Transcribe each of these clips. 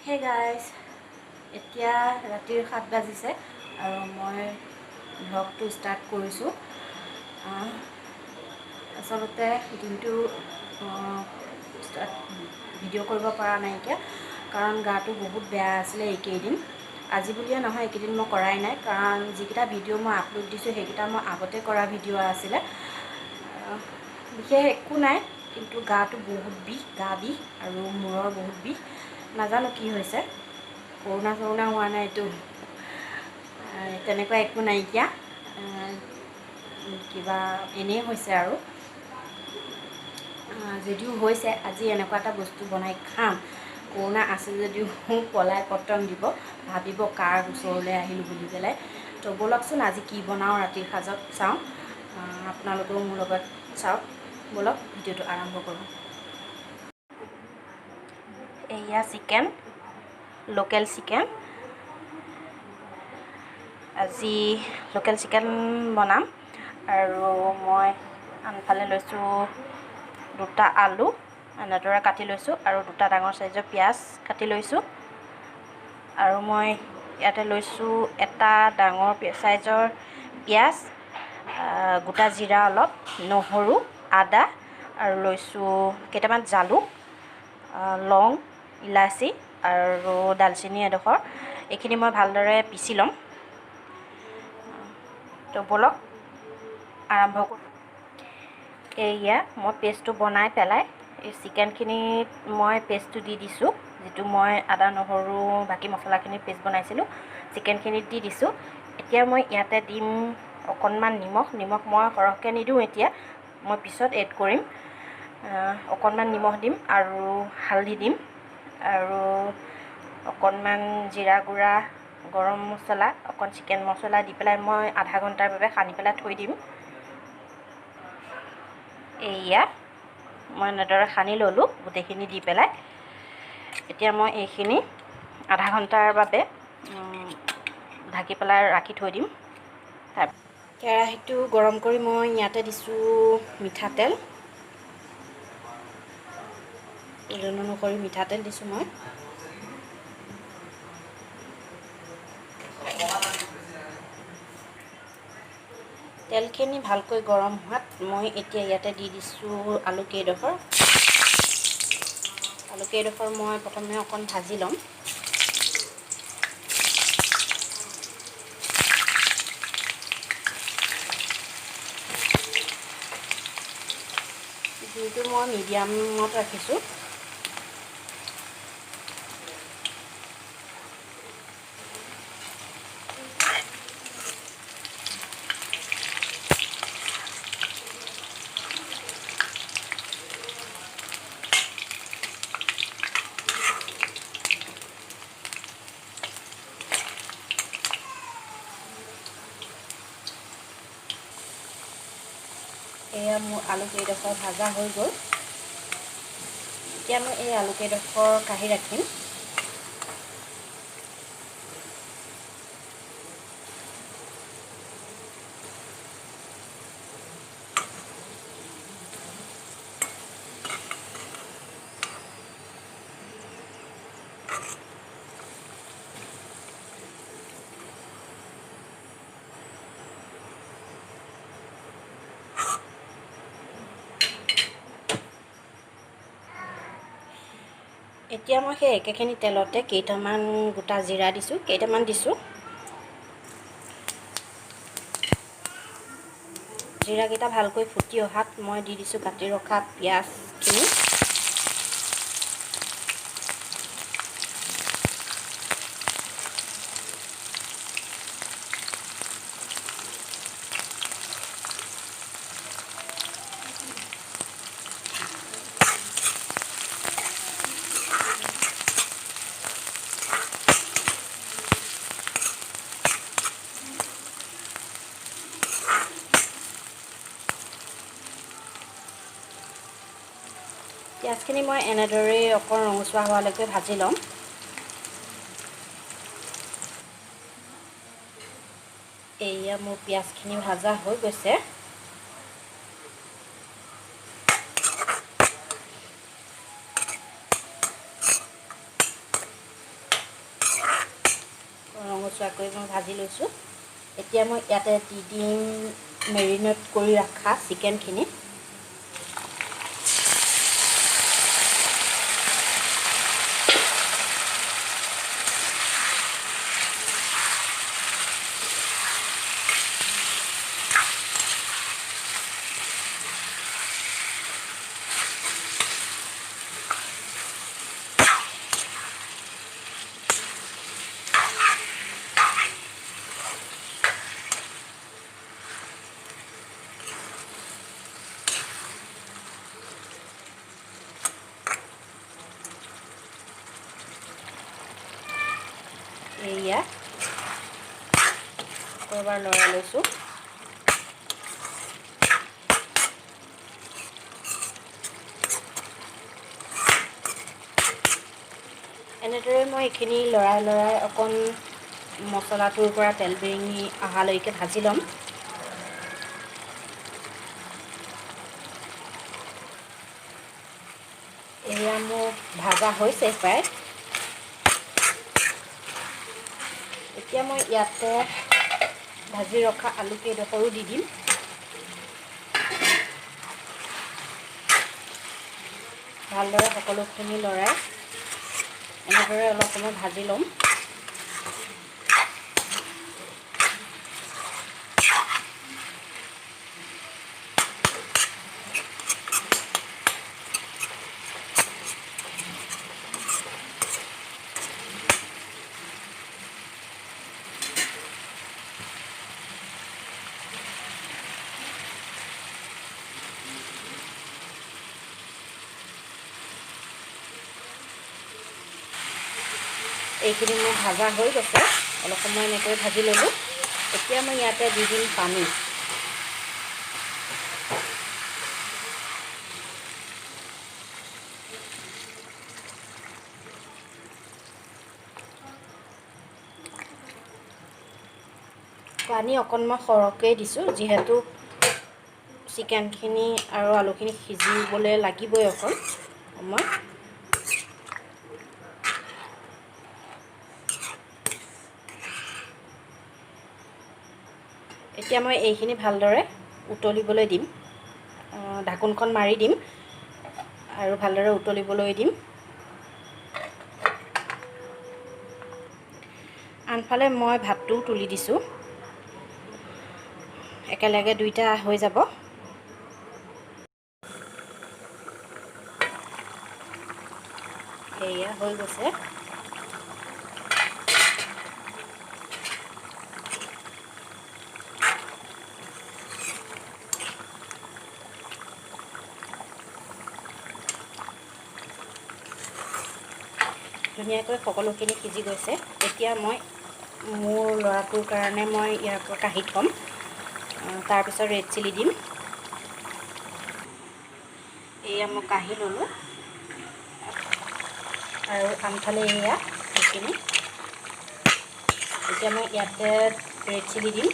Hey guys, এতিয়া ৰাতিৰ 7 বাজিছে আৰু মই ব্লগটো ষ্টাৰ্ট কৰিছোঁ। আচলতে দিনটো ভিডিঅ' কৰিব পৰা নাইকিয়া কাৰণ গাটো বহুত বেয়া আছিলে এইকেইদিন। আজি বুলিয়ে নহয়, এইকেইদিন মই কৰাই নাই কাৰণ যিকেইটা ভিডিঅ' মই আপলোড দিছোঁ সেইকেইটা মই আগতে কৰা ভিডিঅ' আছিলে। বিশেষ একো নাই, কিন্তু গাটো বহুত বিষ, গা বিষ আৰু মূৰৰ বহুত বিষ। নাজানো কি হৈছে, কৰোণা হোৱা নাইতো, তেনেকুৱা একো নাইকিয়া, কিবা এনেই হৈছে আৰু যদিও হৈছে আজি এনেকুৱা এটা বস্তু বনাই খাম। কৰোণা আছে যদিও পলাই পতন দিব, ভাবিব কাৰ ওচৰলৈ আহিলোঁ বুলি পেলাই। তো ব'লকচোন আজি কি বনাওঁ ৰাতিৰ সাজত চাওঁ, আপোনালোকেও মোৰ লগত চাওক। ব'লক ভিডিঅ'টো আৰম্ভ কৰোঁ। এয়া চিকেন, লোকেল চিকেন। আজি লোকেল চিকেন বনাম আৰু মই আনফালে লৈছোঁ দুটা আলু এনেদৰে কাটি লৈছোঁ আৰু দুটা ডাঙৰ চাইজৰ পিঁয়াজ কাটি লৈছোঁ আৰু মই ইয়াতে লৈছোঁ এটা ডাঙৰ চাইজৰ পিঁয়াজ, গোটা জিৰা অলপ, নহৰু, আদা আৰু লৈছোঁ কেইটামান জালুক, লং, ইলাচি আৰু দালচেনি এডোখৰ। এইখিনি মই ভালদৰে পিচি ল'ম। তো ব'লক আৰম্ভ কৰোঁ। এয়া মই পেষ্টটো বনাই পেলাই এই চিকেনখিনিত মই পেষ্টটো দি দিছোঁ, যিটো মই আদা নহৰু বাকী মছলাখিনি পেষ্ট বনাইছিলোঁ চিকেনখিনিত দি দিছোঁ। এতিয়া মই ইয়াতে দিম অকণমান নিমখ মই সৰহকৈ নিদিওঁ, এতিয়া মই পিছত এড কৰিম। অকণমান নিমখ দিম আৰু হালধি দিম আৰু অকণমান জিৰা গুড়া, গৰম মছলা, অকণ চিকেন মছলা দি পেলাই মই আধা ঘণ্টাৰ বাবে সানি পেলাই থৈ দিম। এয়া মই এনেদৰে সানি ল'লোঁ গোটেইখিনি দি পেলাই। এতিয়া মই এইখিনি আধা ঘণ্টাৰ বাবে ঢাকি পেলাই ৰাখি থৈ দিম। কেৰাহীটো গৰম কৰি মই ইয়াতে দিছোঁ মিঠাতেল, ওজন অনুসৰি মিঠাতেল দিছোঁ মই। তেলখিনি ভালকৈ গৰম হোৱাত মই এতিয়া ইয়াতে দি দিছোঁ আলু কেইডোখৰ মই প্ৰথমে অকণ ভাজি ল'ম। জুইটো মই মিডিয়ামত ৰাখিছোঁ। এয়া মোৰ আলু কেইডোখৰ ভাজা হৈ গ'ল। এতিয়া মই এই আলু কেইডোখৰ কাঢ়ি ৰাখিম। এতিয়া মই সেই একেখিনি তেলতে কেইটামান গোটা জিৰা দিছোঁ, কেইটামান দিছোঁ। জিৰাকেইটা ভালকৈ ফুটি অহাত মই দি দিছোঁ কাটি ৰখা পিঁয়াজখিনি। পিঁয়াজখিনি মই এনেদৰেই অকণ ৰঙচুৱা হোৱালৈকে ভাজি ল'ম। এয়া মোৰ পিঁয়াজখিনি ভাজা হৈ গৈছে। ৰঙচুৱাকৈ মই ভাজি লৈছোঁ। এতিয়া মই ইয়াতে দি দিম মেৰিনেট কৰি ৰখা চিকেনখিনি। এয়া এবাৰ লৰাই লৈছোঁ। এনেদৰে মই এইখিনি লৰাই অকণ মছলাটোৰ পৰা তেল বিৰিঙি অহালৈকে ভাজি ল'ম। এয়া মোৰ ভাজা হৈছে প্ৰায়। এতিয়া মই ইয়াতে ভাজি ৰখা আলু কেইডোখৰো দি দিম। ভালদৰে সকলোখিনি লৰাই এনেদৰে অলপ সময় ভাজি ল'ম। এইখিনি মোৰ ভাজা হৈ গৈছে, অলপ সময় এনেকৈ ভাজি ল'লোঁ। এতিয়া মই ইয়াতে দি দিম পানী। পানী অকণমান সৰহকৈ দিছোঁ, যিহেতু চিকেনখিনি আৰু আলুখিনি সিজিবলৈ লাগিবই অকণ সময়। এতিয়া মই এইখিনি ভালদৰে উতলিবলৈ দিম। ঢাকোনখন মাৰি দিম আৰু ভালদৰে উতলিবলৈ দিম। আনফালে মই ভাতটোও তুলি দিছোঁ, একেলগে দুইটা হৈ যাব। এয়া হৈ গৈছে। ধুনীয়াকৈ সকলোখিনি সিজি গৈছে। এতিয়া মই মোৰ ল'ৰাটোৰ কাৰণে মই ইয়াৰ পৰা কাঢ়ি থ'ম, তাৰপিছত ৰেড চিলি দিম। এয়া মই কাঢ়ি ল'লোঁ আৰু আনফালে এয়া সেইখিনি। এতিয়া মই ইয়াতে ৰেড চিলি দিম।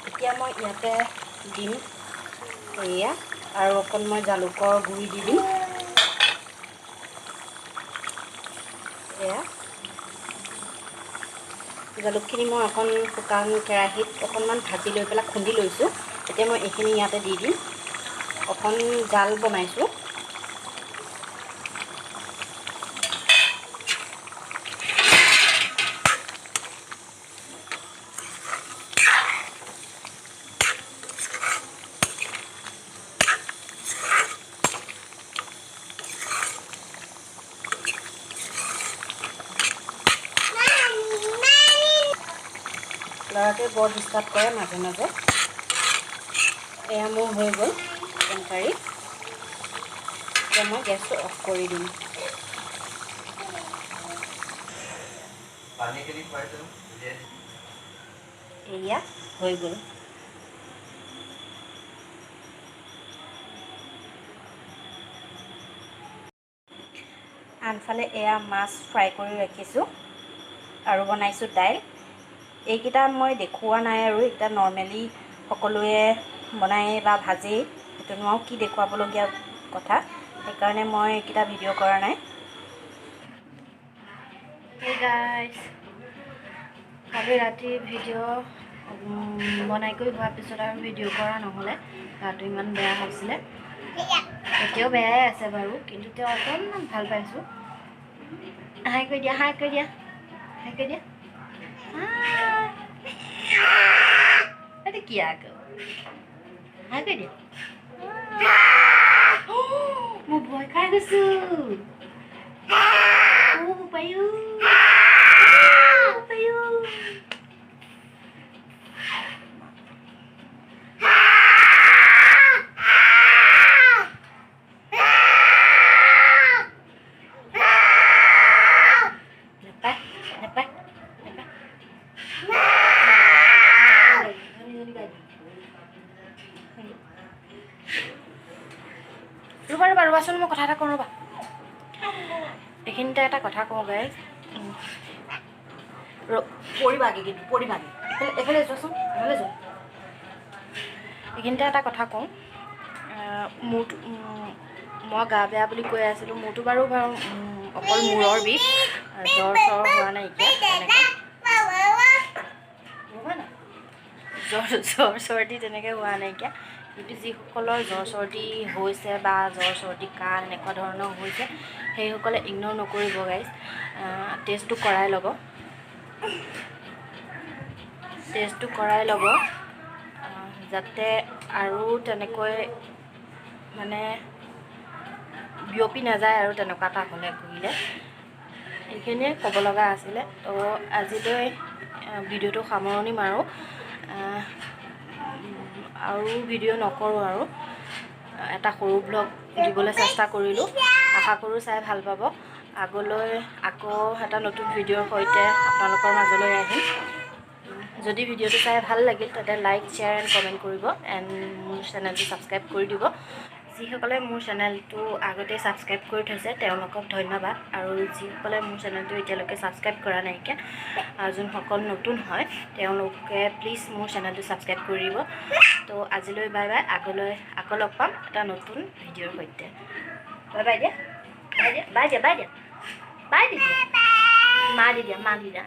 এতিয়া মই ইয়াতে দিম এয়া, আৰু অকণ মই জালুকৰ গুড়ি দি দিম। এয়া জালুকখিনি মই অকণ শুকান কেৰাহীত অকণমান ভাজি লৈ পেলাই খুন্দি লৈছোঁ। এতিয়া মই এইখিনি ইয়াতে দি দিম। অকণ জাল বনাইছোঁ। ল'ৰাটোৱে বৰ ডিষ্টাৰ্ব কৰে মাজে মাজে। এয়া মোৰ হৈ গ'ল চিকেন কাৰী। এতিয়া মই গেছটো অফ কৰি দিম। এয়া হৈ গ'ল। আনফালে এয়া মাছ ফ্ৰাই কৰি ৰাখিছোঁ আৰু বনাইছোঁ দাইল। এইকেইটা মই দেখুওৱা নাই আৰু এইকেইটা নৰ্মেলি সকলোৱে বনাই বা ভাজেই, সেইটো নোৱাৰো কি দেখুৱাবলগীয়া কথা, সেইকাৰণে মই এইকেইটা ভিডিঅ' কৰা নাই। Hey guys, কালি ৰাতি ভিডিঅ' বনাই কৰি হোৱাৰ পিছত আৰু ভিডিঅ' কৰা নহ'লে, গাটো ইমান বেয়া হৈছিলে। এতিয়াও বেয়াই আছে বাৰু, কিন্তু তেওঁ অকণমান ভাল পাইছোঁ। হাই কৰি দিয়া, হাই কৰি দিয়া, হাই কৰি দিয়া। এইটো কি আকৌ, হাই কৰি দিয়া। মই ভয় খাই গৈছোঁ। পায়ো পায়ো ৰ'বাচোন, মই কথা এটা কওঁ ৰ'বা। এইখিনিতে এটা কথা কওঁ গাইজ, পৰিবাগে কিন্তু পৰিবাগে, এইফালে যোৱাচোন, এইফালে যোৱা। এইখিনিতে এটা কথা কওঁ, মোৰতো মই গা বেয়া বুলি কৈ আছিলোঁ, মোৰতো বাৰু অকল মূৰৰ বিষ, জ্বৰ চৰ হোৱা নাইকিয়া তেনেকৈ, জ্বৰ চৰ্দি তেনেকৈ হোৱা নাইকিয়া। কিন্তু যিসকলৰ জ্বৰ চৰ্দি হৈছে বা জ্বৰ চৰ্দি কাহ এনেকুৱা ধৰণৰ হৈছে, সেইসকলে ইগন'ৰ নকৰিব গাইজ, টেষ্টটো কৰাই ল'ব, টেষ্টটো কৰাই ল'ব, যাতে আৰু তেনেকৈ মানে বিয়পি নাযায় আৰু তেনেকুৱা এটা হ'লে কৰিলে। এইখিনিয়ে ক'ব লগা আছিলে। তো আজিলৈ ভিডিঅ'টো সামৰণি মাৰোঁ, আৰু ভিডিঅ' নকৰোঁ আৰু এটা সৰু ব্লগ দিবলৈ চেষ্টা কৰিলোঁ। আশা কৰোঁ চাই ভাল পাব। আগলৈ আকৌ এটা নতুন ভিডিঅ'ৰ সৈতে আপোনালোকৰ মাজলৈ আহিম। যদি ভিডিঅ'টো চাই ভাল লাগিল তেন্তে লাইক, শ্বেয়াৰ এণ্ড কমেণ্ট কৰিব, এণ্ড মোৰ চেনেলটো ছাবস্ক্ৰাইব কৰি দিব। যিসকলে মোৰ চেনেলটো আগতে ছাবস্ক্ৰাইব কৰি থৈছে তেওঁলোকক ধন্যবাদ, আৰু যিসকলে মোৰ চেনেলটো এতিয়ালৈকে ছাবস্ক্ৰাইব কৰা নাইকিয়া, যোনসকল নতুন হয় তেওঁলোকে প্লিজ মোৰ চেনেলটো ছাবস্ক্ৰাইব কৰি দিব। তো আজিলৈ বাই বাই, আগলৈ আকৌ লগ পাম এটা নতুন ভিডিঅ'ৰ সৈতে। বাই বাই দিয়া, বাই দিয়া, বাই দিয়া, বাই দিয়া, বাই দি দিয়া, মা দি দিয়া, মা দি দিয়া।